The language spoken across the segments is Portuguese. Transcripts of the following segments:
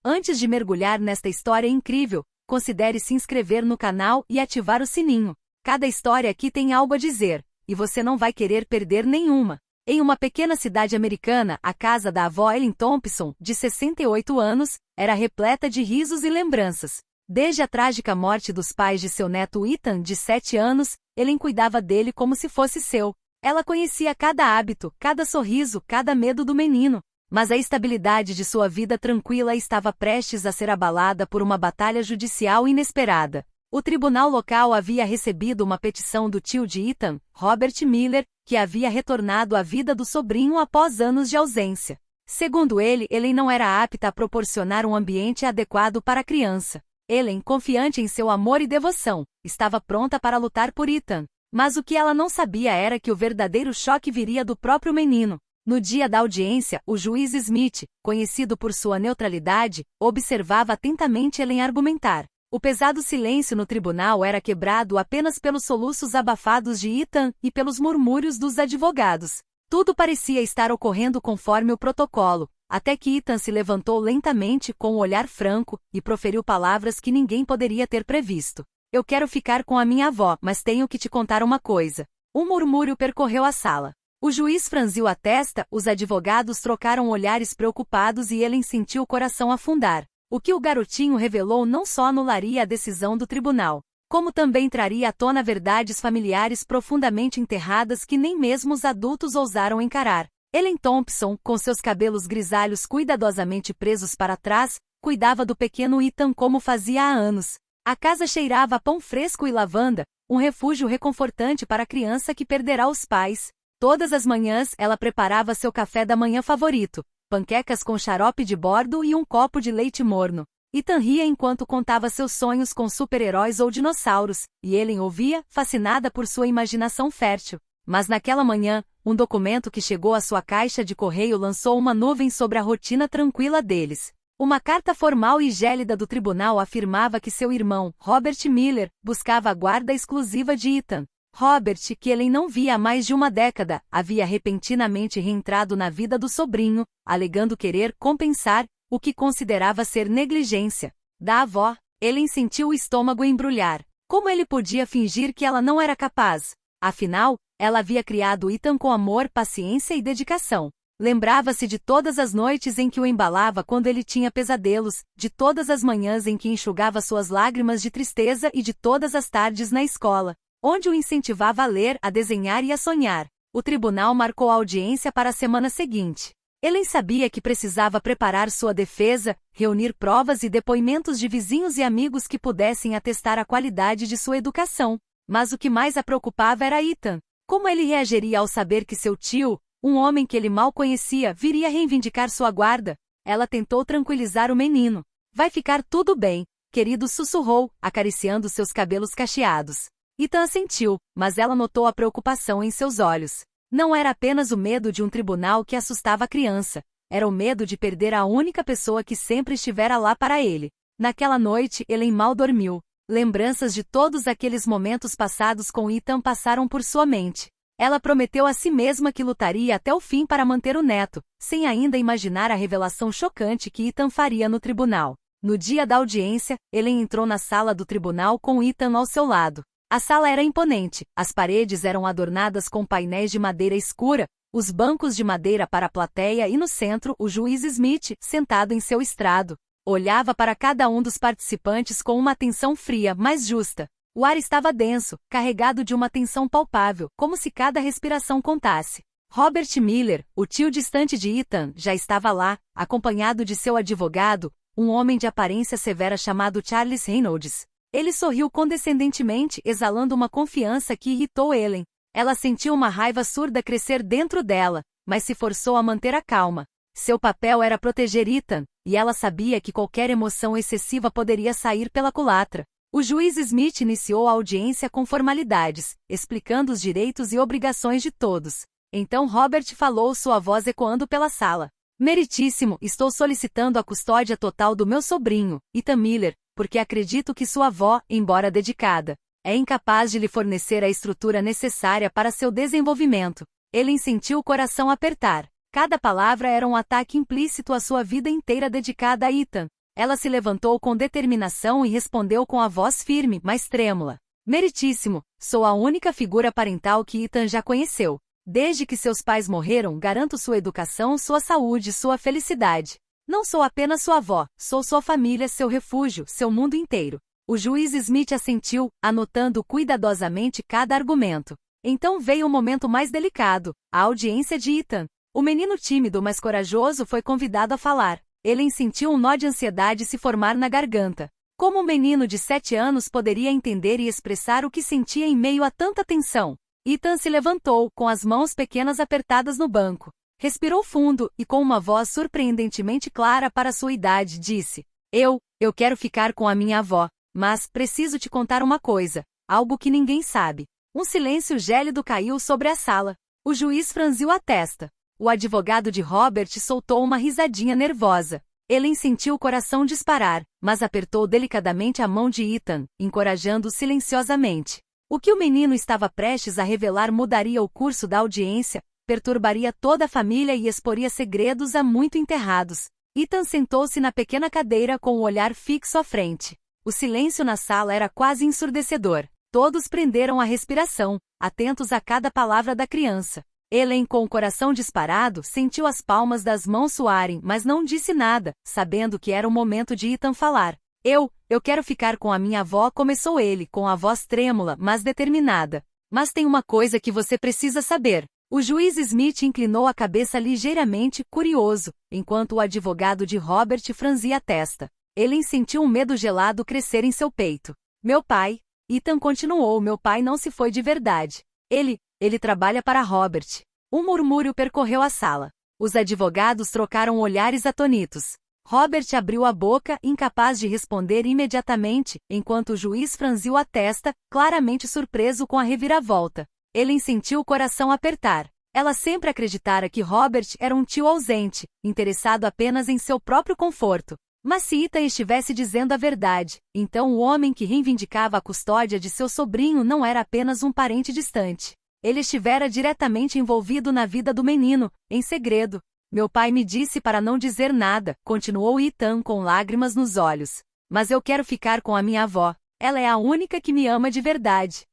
Antes de mergulhar nesta história incrível, considere se inscrever no canal e ativar o sininho. Cada história aqui tem algo a dizer, e você não vai querer perder nenhuma. Em uma pequena cidade americana, a casa da avó Ellen Thompson, de 68 anos, era repleta de risos e lembranças. Desde a trágica morte dos pais de seu neto Ethan, de 7 anos, Ellen cuidava dele como se fosse seu. Ela conhecia cada hábito, cada sorriso, cada medo do menino. Mas a estabilidade de sua vida tranquila estava prestes a ser abalada por uma batalha judicial inesperada. O tribunal local havia recebido uma petição do tio de Ethan, Robert Miller, que havia retornado à vida do sobrinho após anos de ausência. Segundo ele, Ellen não era apta a proporcionar um ambiente adequado para a criança. Ellen, confiante em seu amor e devoção, estava pronta para lutar por Ethan. Mas o que ela não sabia era que o verdadeiro choque viria do próprio menino. No dia da audiência, o juiz Smith, conhecido por sua neutralidade, observava atentamente Ellen argumentar. O pesado silêncio no tribunal era quebrado apenas pelos soluços abafados de Ethan e pelos murmúrios dos advogados. Tudo parecia estar ocorrendo conforme o protocolo, até que Ethan se levantou lentamente com um olhar franco e proferiu palavras que ninguém poderia ter previsto. Eu quero ficar com a minha avó, mas tenho que te contar uma coisa. Um murmúrio percorreu a sala. O juiz franziu a testa, os advogados trocaram olhares preocupados e Ellen sentiu o coração afundar. O que o garotinho revelou não só anularia a decisão do tribunal, como também traria à tona verdades familiares profundamente enterradas que nem mesmo os adultos ousaram encarar. Ellen Thompson, com seus cabelos grisalhos cuidadosamente presos para trás, cuidava do pequeno Ethan como fazia há anos. A casa cheirava a pão fresco e lavanda, um refúgio reconfortante para a criança que perderá os pais. Todas as manhãs, ela preparava seu café da manhã favorito, panquecas com xarope de bordo e um copo de leite morno. Ethan ria enquanto contava seus sonhos com super-heróis ou dinossauros, e Ellen ouvia, fascinada por sua imaginação fértil. Mas naquela manhã, um documento que chegou à sua caixa de correio lançou uma nuvem sobre a rotina tranquila deles. Uma carta formal e gélida do tribunal afirmava que seu irmão, Robert Miller, buscava a guarda exclusiva de Ethan. Robert, que Ellen não via há mais de uma década, havia repentinamente reentrado na vida do sobrinho, alegando querer compensar o que considerava ser negligência da avó. Ellen sentiu o estômago embrulhar. Como ele podia fingir que ela não era capaz? Afinal, ela havia criado Ethan com amor, paciência e dedicação. Lembrava-se de todas as noites em que o embalava quando ele tinha pesadelos, de todas as manhãs em que enxugava suas lágrimas de tristeza e de todas as tardes na escola, onde o incentivava a ler, a desenhar e a sonhar. O tribunal marcou a audiência para a semana seguinte. Ellen sabia que precisava preparar sua defesa, reunir provas e depoimentos de vizinhos e amigos que pudessem atestar a qualidade de sua educação. Mas o que mais a preocupava era Ethan. Como ele reagiria ao saber que seu tio, um homem que ele mal conhecia, viria reivindicar sua guarda? Ela tentou tranquilizar o menino. Vai ficar tudo bem, querido, sussurrou, acariciando seus cabelos cacheados. Ethan assentiu, mas ela notou a preocupação em seus olhos. Não era apenas o medo de um tribunal que assustava a criança, era o medo de perder a única pessoa que sempre estivera lá para ele. Naquela noite, Ellen mal dormiu. Lembranças de todos aqueles momentos passados com Ethan passaram por sua mente. Ela prometeu a si mesma que lutaria até o fim para manter o neto, sem ainda imaginar a revelação chocante que Ethan faria no tribunal. No dia da audiência, Ellen entrou na sala do tribunal com Ethan ao seu lado. A sala era imponente, as paredes eram adornadas com painéis de madeira escura, os bancos de madeira para a plateia e no centro o juiz Smith, sentado em seu estrado, olhava para cada um dos participantes com uma atenção fria, mas justa. O ar estava denso, carregado de uma tensão palpável, como se cada respiração contasse. Robert Miller, o tio distante de Ethan, já estava lá, acompanhado de seu advogado, um homem de aparência severa chamado Charles Reynolds. Ele sorriu condescendentemente, exalando uma confiança que irritou Ellen. Ela sentiu uma raiva surda crescer dentro dela, mas se forçou a manter a calma. Seu papel era proteger Ethan, e ela sabia que qualquer emoção excessiva poderia sair pela culatra. O juiz Smith iniciou a audiência com formalidades, explicando os direitos e obrigações de todos. Então Robert falou, sua voz ecoando pela sala. Meritíssimo, estou solicitando a custódia total do meu sobrinho, Ethan Miller, porque acredito que sua avó, embora dedicada, é incapaz de lhe fornecer a estrutura necessária para seu desenvolvimento. Ele sentiu o coração apertar. Cada palavra era um ataque implícito à sua vida inteira dedicada a Ethan. Ela se levantou com determinação e respondeu com a voz firme, mas trêmula. Meritíssimo, sou a única figura parental que Ethan já conheceu. Desde que seus pais morreram, garanto sua educação, sua saúde, sua felicidade. Não sou apenas sua avó, sou sua família, seu refúgio, seu mundo inteiro. O juiz Smith assentiu, anotando cuidadosamente cada argumento. Então veio o momento mais delicado, a audiência de Ethan. O menino tímido, mas corajoso, foi convidado a falar. Ele sentiu um nó de ansiedade se formar na garganta. Como um menino de 7 anos poderia entender e expressar o que sentia em meio a tanta tensão? Ethan se levantou, com as mãos pequenas apertadas no banco. Respirou fundo e com uma voz surpreendentemente clara para sua idade, disse: Eu quero ficar com a minha avó, mas preciso te contar uma coisa, algo que ninguém sabe. Um silêncio gélido caiu sobre a sala. O juiz franziu a testa. O advogado de Robert soltou uma risadinha nervosa. Ele sentiu o coração disparar, mas apertou delicadamente a mão de Ethan, encorajando-o silenciosamente. O que o menino estava prestes a revelar mudaria o curso da audiência, perturbaria toda a família e exporia segredos há muito enterrados. Ethan sentou-se na pequena cadeira com o olhar fixo à frente. O silêncio na sala era quase ensurdecedor. Todos prenderam a respiração, atentos a cada palavra da criança. Ellen, com o coração disparado, sentiu as palmas das mãos suarem, mas não disse nada, sabendo que era o momento de Ethan falar. Eu quero ficar com a minha avó, começou ele, com a voz trêmula, mas determinada. Mas tem uma coisa que você precisa saber. O juiz Smith inclinou a cabeça ligeiramente, curioso, enquanto o advogado de Robert franzia a testa. Ellen sentiu um medo gelado crescer em seu peito. Meu pai, Ethan continuou, meu pai não se foi de verdade. Ele trabalha para Robert. Um murmúrio percorreu a sala. Os advogados trocaram olhares atonitos. Robert abriu a boca, incapaz de responder imediatamente, enquanto o juiz franziu a testa, claramente surpreso com a reviravolta. Ele sentiu o coração apertar. Ela sempre acreditara que Robert era um tio ausente, interessado apenas em seu próprio conforto. Mas se Ethan estivesse dizendo a verdade, então o homem que reivindicava a custódia de seu sobrinho não era apenas um parente distante. Ele estivera diretamente envolvido na vida do menino, em segredo. Meu pai me disse para não dizer nada, continuou Ethan com lágrimas nos olhos. Mas eu quero ficar com a minha avó. Ela é a única que me ama de verdade.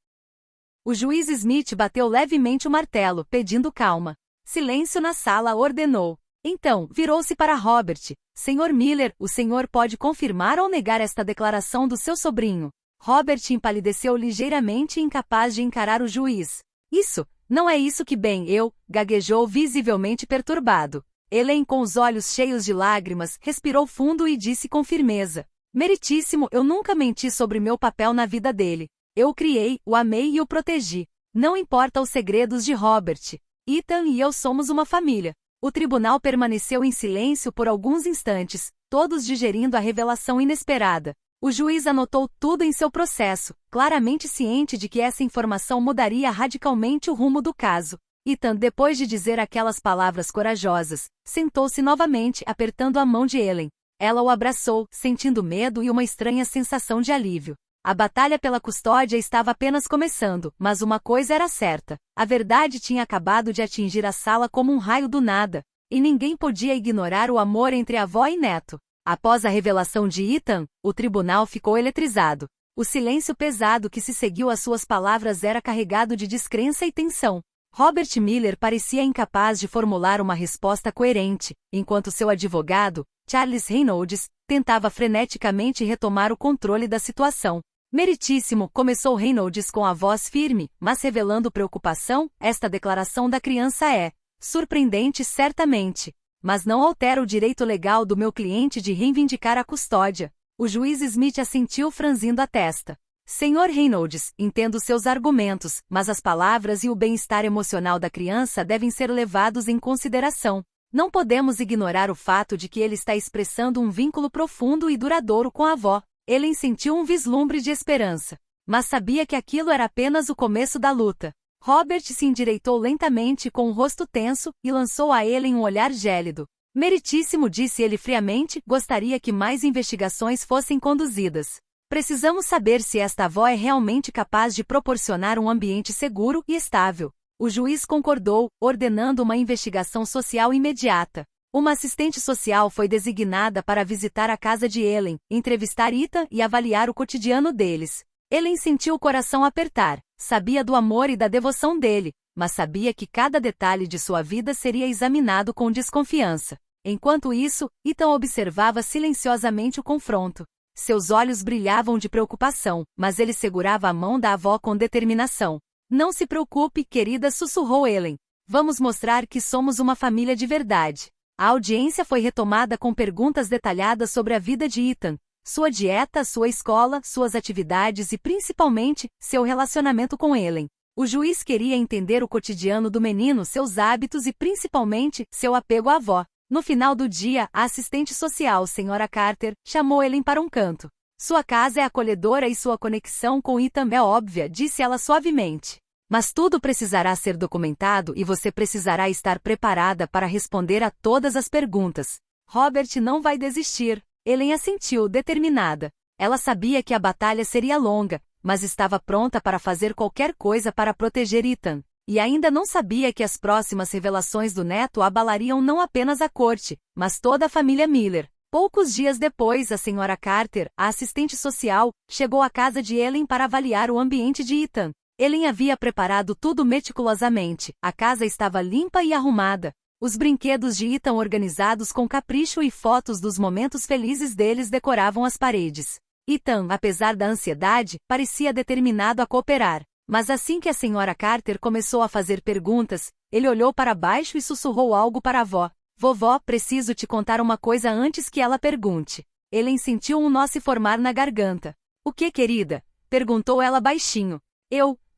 O juiz Smith bateu levemente o martelo, pedindo calma. Silêncio na sala, ordenou. Então, virou-se para Robert. Senhor Miller, o senhor pode confirmar ou negar esta declaração do seu sobrinho? Robert empalideceu ligeiramente, incapaz de encarar o juiz. Isso, não é isso que bem, gaguejou visivelmente perturbado. Ellen, com os olhos cheios de lágrimas, respirou fundo e disse com firmeza. Meritíssimo, eu nunca menti sobre meu papel na vida dele. Eu o criei, o amei e o protegi. Não importa os segredos de Robert. Ethan e eu somos uma família. O tribunal permaneceu em silêncio por alguns instantes, todos digerindo a revelação inesperada. O juiz anotou tudo em seu processo, claramente ciente de que essa informação mudaria radicalmente o rumo do caso. Ethan, depois de dizer aquelas palavras corajosas, sentou-se novamente, apertando a mão de Ellen. Ela o abraçou, sentindo medo e uma estranha sensação de alívio. A batalha pela custódia estava apenas começando, mas uma coisa era certa. A verdade tinha acabado de atingir a sala como um raio do nada, e ninguém podia ignorar o amor entre avó e neto. Após a revelação de Ethan, o tribunal ficou eletrizado. O silêncio pesado que se seguiu às suas palavras era carregado de descrença e tensão. Robert Miller parecia incapaz de formular uma resposta coerente, enquanto seu advogado, Charles Reynolds, tentava freneticamente retomar o controle da situação. Meritíssimo, começou Reynolds com a voz firme, mas revelando preocupação, esta declaração da criança é surpreendente certamente, mas não altera o direito legal do meu cliente de reivindicar a custódia. O juiz Smith assentiu franzindo a testa. Senhor Reynolds, entendo seus argumentos, mas as palavras e o bem-estar emocional da criança devem ser levados em consideração. Não podemos ignorar o fato de que ele está expressando um vínculo profundo e duradouro com a avó. Ele sentiu um vislumbre de esperança, mas sabia que aquilo era apenas o começo da luta. Robert se endireitou lentamente com o rosto tenso e lançou a Ellen um olhar gélido. Meritíssimo, disse ele friamente, gostaria que mais investigações fossem conduzidas. Precisamos saber se esta avó é realmente capaz de proporcionar um ambiente seguro e estável. O juiz concordou, ordenando uma investigação social imediata. Uma assistente social foi designada para visitar a casa de Ellen, entrevistar Ethan e avaliar o cotidiano deles. Ellen sentiu o coração apertar, sabia do amor e da devoção dele, mas sabia que cada detalhe de sua vida seria examinado com desconfiança. Enquanto isso, Ethan observava silenciosamente o confronto. Seus olhos brilhavam de preocupação, mas ele segurava a mão da avó com determinação. Não se preocupe, querida, sussurrou Ellen. Vamos mostrar que somos uma família de verdade. A audiência foi retomada com perguntas detalhadas sobre a vida de Ethan, sua dieta, sua escola, suas atividades e, principalmente, seu relacionamento com Ellen. O juiz queria entender o cotidiano do menino, seus hábitos e, principalmente, seu apego à avó. No final do dia, a assistente social, Sra. Carter, chamou Ellen para um canto. Sua casa é acolhedora e sua conexão com Ethan é óbvia, disse ela suavemente. Mas tudo precisará ser documentado e você precisará estar preparada para responder a todas as perguntas. Robert não vai desistir. Ellen assentiu, determinada. Ela sabia que a batalha seria longa, mas estava pronta para fazer qualquer coisa para proteger Ethan. E ainda não sabia que as próximas revelações do neto abalariam não apenas a corte, mas toda a família Miller. Poucos dias depois, a Sra. Carter, a assistente social, chegou à casa de Ellen para avaliar o ambiente de Ethan. Ellen havia preparado tudo meticulosamente, a casa estava limpa e arrumada. Os brinquedos de Ethan organizados com capricho e fotos dos momentos felizes deles decoravam as paredes. Ethan, apesar da ansiedade, parecia determinado a cooperar. Mas assim que a Sra. Carter começou a fazer perguntas, ele olhou para baixo e sussurrou algo para a avó. Vovó, preciso te contar uma coisa antes que ela pergunte. Ellen sentiu um nó se formar na garganta. O que, querida? Perguntou ela baixinho.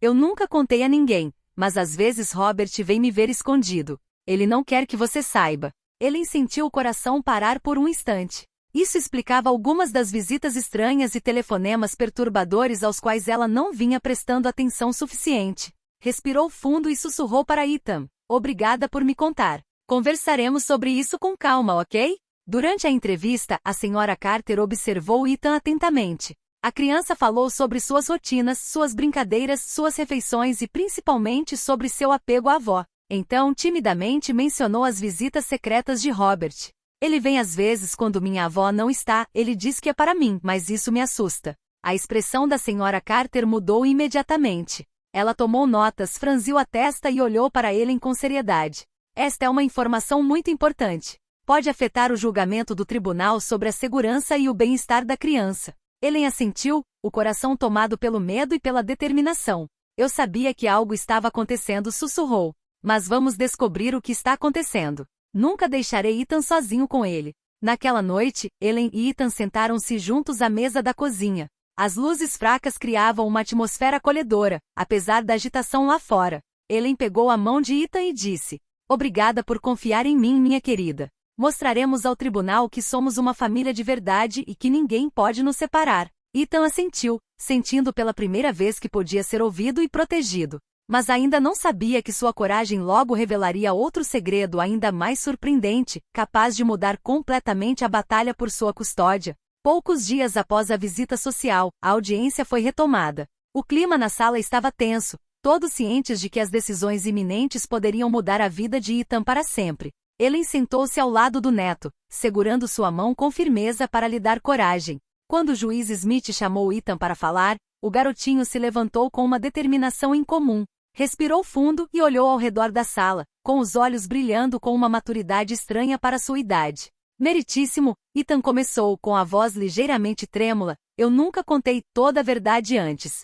Eu nunca contei a ninguém, mas às vezes Robert vem me ver escondido. Ele não quer que você saiba. Ellen sentiu o coração parar por um instante. Isso explicava algumas das visitas estranhas e telefonemas perturbadores aos quais ela não vinha prestando atenção suficiente. Respirou fundo e sussurrou para Ethan. Obrigada por me contar. Conversaremos sobre isso com calma, ok? Durante a entrevista, a Sra. Carter observou Ethan atentamente. A criança falou sobre suas rotinas, suas brincadeiras, suas refeições e principalmente sobre seu apego à avó. Então, timidamente mencionou as visitas secretas de Robert. Ele vem às vezes quando minha avó não está, ele diz que é para mim, mas isso me assusta. A expressão da Sra. Carter mudou imediatamente. Ela tomou notas, franziu a testa e olhou para Ellen com seriedade. Esta é uma informação muito importante. Pode afetar o julgamento do tribunal sobre a segurança e o bem-estar da criança. Ellen assentiu, o coração tomado pelo medo e pela determinação. Eu sabia que algo estava acontecendo, sussurrou. Mas vamos descobrir o que está acontecendo. Nunca deixarei Ethan sozinho com ele. Naquela noite, Ellen e Ethan sentaram-se juntos à mesa da cozinha. As luzes fracas criavam uma atmosfera acolhedora, apesar da agitação lá fora. Ellen pegou a mão de Ethan e disse: Obrigada por confiar em mim, minha querida. Mostraremos ao tribunal que somos uma família de verdade e que ninguém pode nos separar. Ethan assentiu, sentindo pela primeira vez que podia ser ouvido e protegido. Mas ainda não sabia que sua coragem logo revelaria outro segredo ainda mais surpreendente, capaz de mudar completamente a batalha por sua custódia. Poucos dias após a visita social, a audiência foi retomada. O clima na sala estava tenso, todos cientes de que as decisões iminentes poderiam mudar a vida de Ethan para sempre. Ellen sentou-se ao lado do neto, segurando sua mão com firmeza para lhe dar coragem. Quando o juiz Smith chamou Ethan para falar, o garotinho se levantou com uma determinação incomum. Respirou fundo e olhou ao redor da sala, com os olhos brilhando com uma maturidade estranha para sua idade. Meritíssimo, Ethan começou com a voz ligeiramente trêmula, eu nunca contei toda a verdade antes.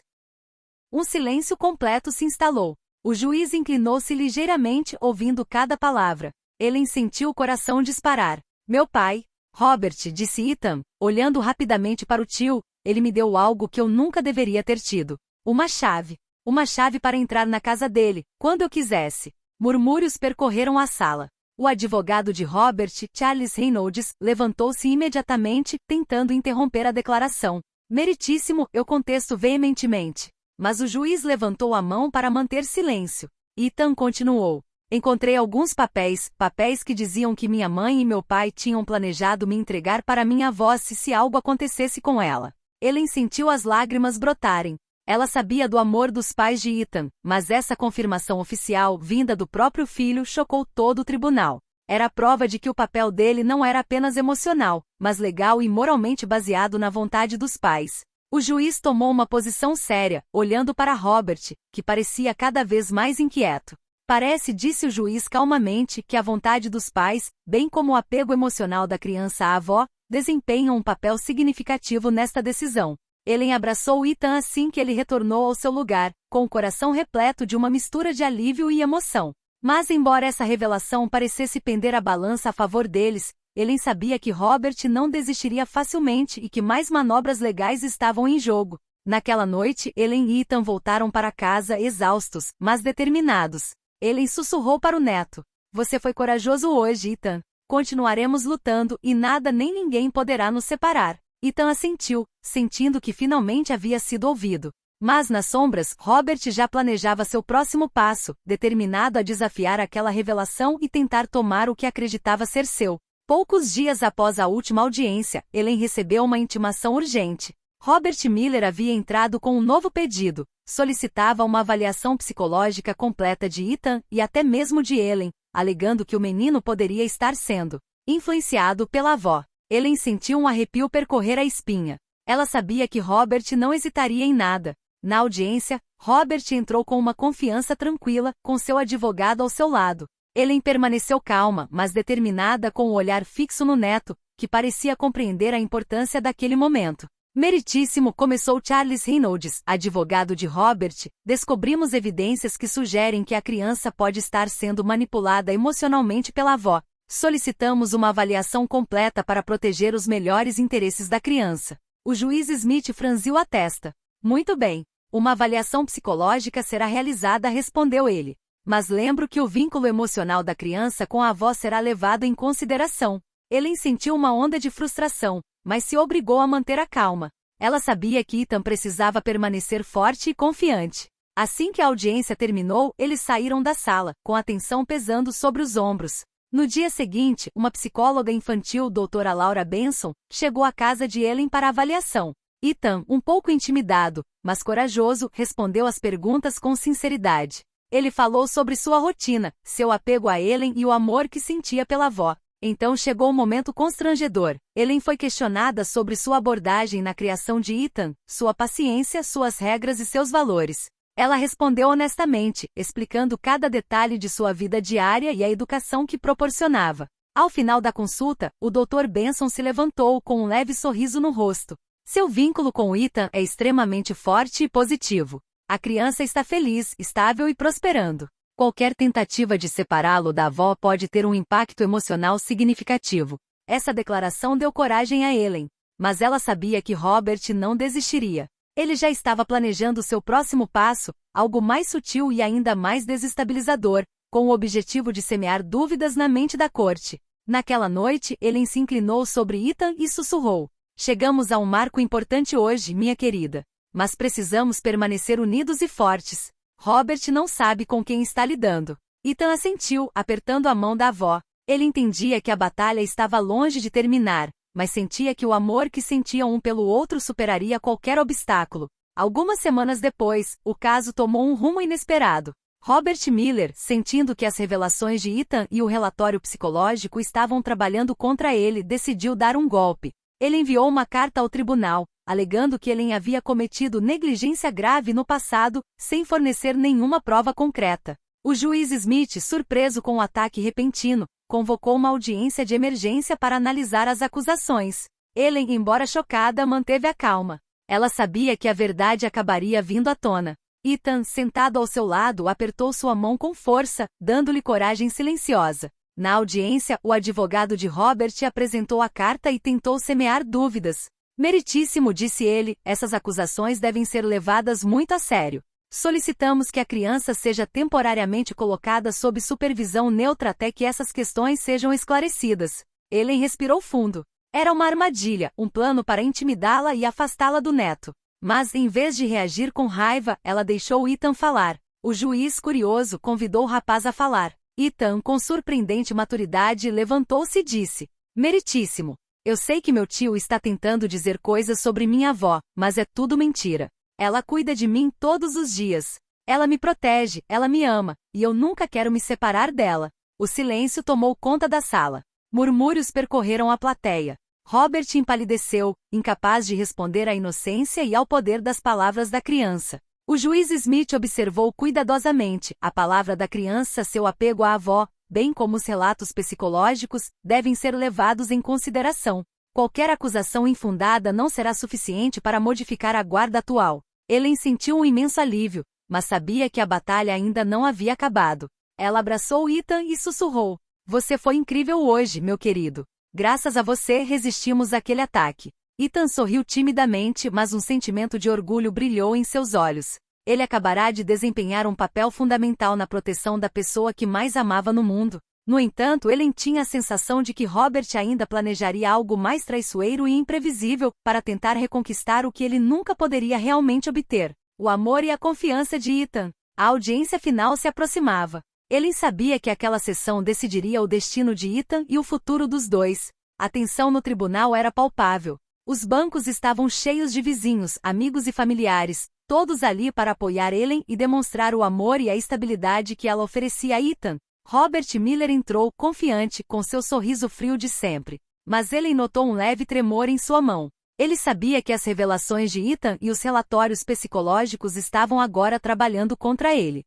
Um silêncio completo se instalou. O juiz inclinou-se ligeiramente ouvindo cada palavra. Ellen sentiu o coração disparar. Meu pai, Robert, disse Ethan, olhando rapidamente para o tio, ele me deu algo que eu nunca deveria ter tido. Uma chave. Uma chave para entrar na casa dele, quando eu quisesse. Murmúrios percorreram a sala. O advogado de Robert, Charles Reynolds, levantou-se imediatamente, tentando interromper a declaração. Meritíssimo, eu contesto veementemente. Mas o juiz levantou a mão para manter silêncio. Ethan continuou. Encontrei alguns papéis que diziam que minha mãe e meu pai tinham planejado me entregar para minha avó se algo acontecesse com ela. Ellen sentiu as lágrimas brotarem. Ela sabia do amor dos pais de Ethan, mas essa confirmação oficial, vinda do próprio filho, chocou todo o tribunal. Era a prova de que o papel dele não era apenas emocional, mas legal e moralmente baseado na vontade dos pais. O juiz tomou uma posição séria, olhando para Robert, que parecia cada vez mais inquieto. Parece, disse o juiz calmamente, que a vontade dos pais, bem como o apego emocional da criança à avó, desempenham um papel significativo nesta decisão. Ellen abraçou Ethan assim que ele retornou ao seu lugar, com o coração repleto de uma mistura de alívio e emoção. Mas embora essa revelação parecesse pender a balança a favor deles, Ellen sabia que Robert não desistiria facilmente e que mais manobras legais estavam em jogo. Naquela noite, Ellen e Ethan voltaram para casa exaustos, mas determinados. Ellen sussurrou para o neto: "Você foi corajoso hoje, Ethan. Continuaremos lutando e nada nem ninguém poderá nos separar." Ethan assentiu, sentindo que finalmente havia sido ouvido. Mas nas sombras, Robert já planejava seu próximo passo, determinado a desafiar aquela revelação e tentar tomar o que acreditava ser seu. Poucos dias após a última audiência, Ellen recebeu uma intimação urgente. Robert Miller havia entrado com um novo pedido. Solicitava uma avaliação psicológica completa de Ethan e até mesmo de Ellen, alegando que o menino poderia estar sendo influenciado pela avó. Ellen sentiu um arrepio percorrer a espinha. Ela sabia que Robert não hesitaria em nada. Na audiência, Robert entrou com uma confiança tranquila, com seu advogado ao seu lado. Ellen permaneceu calma, mas determinada, com o olhar fixo no neto, que parecia compreender a importância daquele momento. "Meritíssimo", começou Charles Reynolds, advogado de Robert, "descobrimos evidências que sugerem que a criança pode estar sendo manipulada emocionalmente pela avó. Solicitamos uma avaliação completa para proteger os melhores interesses da criança." O juiz Smith franziu a testa. "Muito bem. Uma avaliação psicológica será realizada", respondeu ele. "Mas lembro que o vínculo emocional da criança com a avó será levado em consideração." Ellen sentiu uma onda de frustração, mas se obrigou a manter a calma. Ela sabia que Ethan precisava permanecer forte e confiante. Assim que a audiência terminou, eles saíram da sala, com a tensão pesando sobre os ombros. No dia seguinte, uma psicóloga infantil, doutora Laura Benson, chegou à casa de Ellen para avaliação. Ethan, um pouco intimidado, mas corajoso, respondeu às perguntas com sinceridade. Ele falou sobre sua rotina, seu apego a Ellen e o amor que sentia pela avó. Então chegou o momento constrangedor. Ellen foi questionada sobre sua abordagem na criação de Ethan, sua paciência, suas regras e seus valores. Ela respondeu honestamente, explicando cada detalhe de sua vida diária e a educação que proporcionava. Ao final da consulta, o Dr. Benson se levantou com um leve sorriso no rosto. "Seu vínculo com Ethan é extremamente forte e positivo. A criança está feliz, estável e prosperando. Qualquer tentativa de separá-lo da avó pode ter um impacto emocional significativo." Essa declaração deu coragem a Ellen, mas ela sabia que Robert não desistiria. Ele já estava planejando seu próximo passo, algo mais sutil e ainda mais desestabilizador, com o objetivo de semear dúvidas na mente da corte. Naquela noite, Ellen se inclinou sobre Ethan e sussurrou: "Chegamos a um marco importante hoje, minha querida. Mas precisamos permanecer unidos e fortes. Robert não sabe com quem está lidando." Ethan assentiu, apertando a mão da avó. Ele entendia que a batalha estava longe de terminar, mas sentia que o amor que sentiam um pelo outro superaria qualquer obstáculo. Algumas semanas depois, o caso tomou um rumo inesperado. Robert Miller, sentindo que as revelações de Ethan e o relatório psicológico estavam trabalhando contra ele, decidiu dar um golpe. Ele enviou uma carta ao tribunal, alegando que Ellen havia cometido negligência grave no passado, sem fornecer nenhuma prova concreta. O juiz Smith, surpreso com o ataque repentino, convocou uma audiência de emergência para analisar as acusações. Ellen, embora chocada, manteve a calma. Ela sabia que a verdade acabaria vindo à tona. Ethan, sentado ao seu lado, apertou sua mão com força, dando-lhe coragem silenciosa. Na audiência, o advogado de Robert apresentou a carta e tentou semear dúvidas. "Meritíssimo", disse ele, "essas acusações devem ser levadas muito a sério. Solicitamos que a criança seja temporariamente colocada sob supervisão neutra até que essas questões sejam esclarecidas." Ellen respirou fundo. Era uma armadilha, um plano para intimidá-la e afastá-la do neto. Mas, em vez de reagir com raiva, ela deixou Ethan falar. O juiz, curioso, convidou o rapaz a falar. Ethan, com surpreendente maturidade, levantou-se e disse: "Meritíssimo, eu sei que meu tio está tentando dizer coisas sobre minha avó, mas é tudo mentira. Ela cuida de mim todos os dias. Ela me protege, ela me ama, e eu nunca quero me separar dela. O silêncio tomou conta da sala. Murmúrios percorreram a plateia. Robert empalideceu, incapaz de responder à inocência e ao poder das palavras da criança. O juiz Smith observou cuidadosamente a palavra da criança, seu apego à avó, bem como os relatos psicológicos, devem ser levados em consideração. Qualquer acusação infundada não será suficiente para modificar a guarda atual. Ellen sentiu um imenso alívio, mas sabia que a batalha ainda não havia acabado. Ela abraçou Ethan e sussurrou: "Você foi incrível hoje, meu querido. Graças a você resistimos àquele ataque." Ethan sorriu timidamente, mas um sentimento de orgulho brilhou em seus olhos. Ele acabará de desempenhar um papel fundamental na proteção da pessoa que mais amava no mundo. No entanto, Ellen tinha a sensação de que Robert ainda planejaria algo mais traiçoeiro e imprevisível para tentar reconquistar o que ele nunca poderia realmente obter: o amor e a confiança de Ethan. A audiência final se aproximava. Ellen sabia que aquela sessão decidiria o destino de Ethan e o futuro dos dois. A tensão no tribunal era palpável. Os bancos estavam cheios de vizinhos, amigos e familiares, todos ali para apoiar Ellen e demonstrar o amor e a estabilidade que ela oferecia a Ethan. Robert Miller entrou, confiante, com seu sorriso frio de sempre. Mas Ellen notou um leve tremor em sua mão. Ele sabia que as revelações de Ethan e os relatórios psicológicos estavam agora trabalhando contra ele.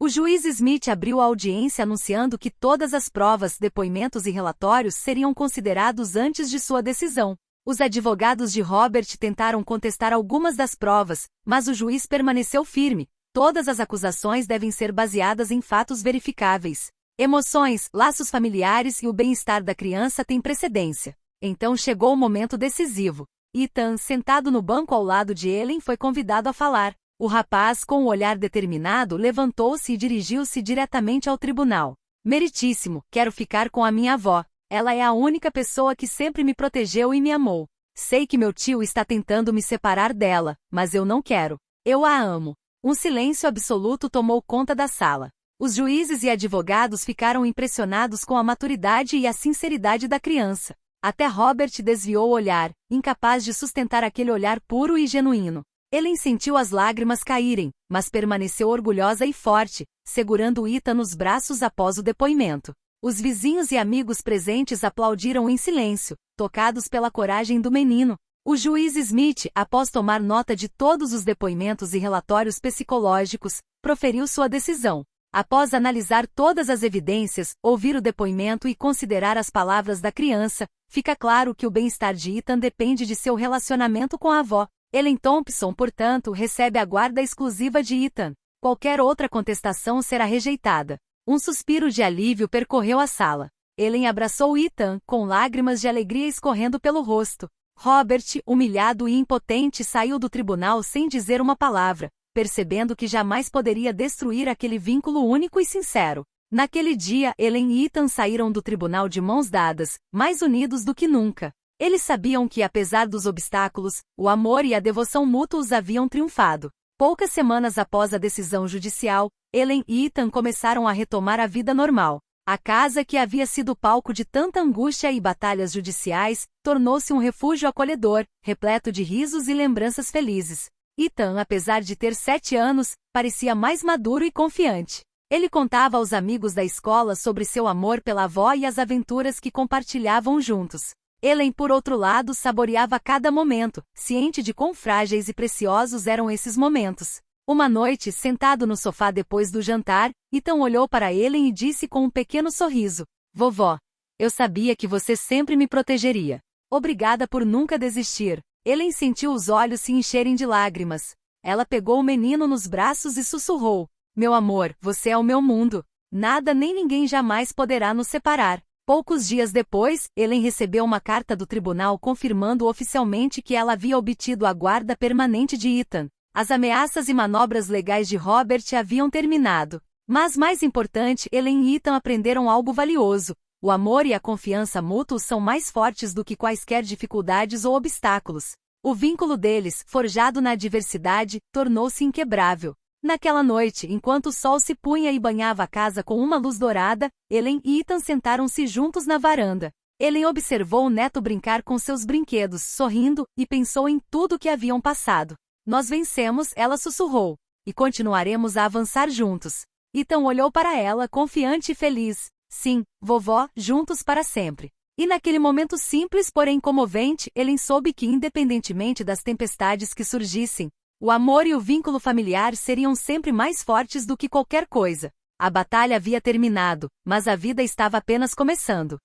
O juiz Smith abriu a audiência anunciando que todas as provas, depoimentos e relatórios seriam considerados antes de sua decisão. Os advogados de Robert tentaram contestar algumas das provas, mas o juiz permaneceu firme. Todas as acusações devem ser baseadas em fatos verificáveis. Emoções, laços familiares e o bem-estar da criança têm precedência. Então chegou o momento decisivo. Ethan, sentado no banco ao lado de Ellen, foi convidado a falar. O rapaz, com um olhar determinado, levantou-se e dirigiu-se diretamente ao tribunal. "Meritíssimo, quero ficar com a minha avó. Ela é a única pessoa que sempre me protegeu e me amou. Sei que meu tio está tentando me separar dela, mas eu não quero. Eu a amo." Um silêncio absoluto tomou conta da sala. Os juízes e advogados ficaram impressionados com a maturidade e a sinceridade da criança. Até Robert desviou o olhar, incapaz de sustentar aquele olhar puro e genuíno. Ellen sentiu as lágrimas caírem, mas permaneceu orgulhosa e forte, segurando Ethan nos braços após o depoimento. Os vizinhos e amigos presentes aplaudiram em silêncio, tocados pela coragem do menino. O juiz Smith, após tomar nota de todos os depoimentos e relatórios psicológicos, proferiu sua decisão. Após analisar todas as evidências, ouvir o depoimento e considerar as palavras da criança, fica claro que o bem-estar de Ethan depende de seu relacionamento com a avó. Ellen Thompson, portanto, recebe a guarda exclusiva de Ethan. Qualquer outra contestação será rejeitada. Um suspiro de alívio percorreu a sala. Ellen abraçou Ethan, com lágrimas de alegria escorrendo pelo rosto. Robert, humilhado e impotente, saiu do tribunal sem dizer uma palavra, percebendo que jamais poderia destruir aquele vínculo único e sincero. Naquele dia, Ellen e Ethan saíram do tribunal de mãos dadas, mais unidos do que nunca. Eles sabiam que, apesar dos obstáculos, o amor e a devoção mútuos haviam triunfado. Poucas semanas após a decisão judicial, Ellen e Ethan começaram a retomar a vida normal. A casa, que havia sido palco de tanta angústia e batalhas judiciais, tornou-se um refúgio acolhedor, repleto de risos e lembranças felizes. Ethan, apesar de ter 7 anos, parecia mais maduro e confiante. Ele contava aos amigos da escola sobre seu amor pela avó e as aventuras que compartilhavam juntos. Ellen, por outro lado, saboreava cada momento, ciente de quão frágeis e preciosos eram esses momentos. Uma noite, sentado no sofá depois do jantar, Ethan olhou para Ellen e disse com um pequeno sorriso: "Vovó, eu sabia que você sempre me protegeria. Obrigada por nunca desistir." Ellen sentiu os olhos se encherem de lágrimas. Ela pegou o menino nos braços e sussurrou: "Meu amor, você é o meu mundo. Nada nem ninguém jamais poderá nos separar." Poucos dias depois, Ellen recebeu uma carta do tribunal confirmando oficialmente que ela havia obtido a guarda permanente de Ethan. As ameaças e manobras legais de Robert haviam terminado. Mas mais importante, Ellen e Ethan aprenderam algo valioso. O amor e a confiança mútuos são mais fortes do que quaisquer dificuldades ou obstáculos. O vínculo deles, forjado na adversidade, tornou-se inquebrável. Naquela noite, enquanto o sol se punha e banhava a casa com uma luz dourada, Ellen e Ethan sentaram-se juntos na varanda. Ellen observou o neto brincar com seus brinquedos, sorrindo, e pensou em tudo que haviam passado. "Nós vencemos", ela sussurrou. "E continuaremos a avançar juntos." Ethan olhou para ela, confiante e feliz. Sim, vovó, juntos para sempre. E naquele momento simples, porém comovente, Ellen soube que, independentemente das tempestades que surgissem, o amor e o vínculo familiar seriam sempre mais fortes do que qualquer coisa. A batalha havia terminado, mas a vida estava apenas começando.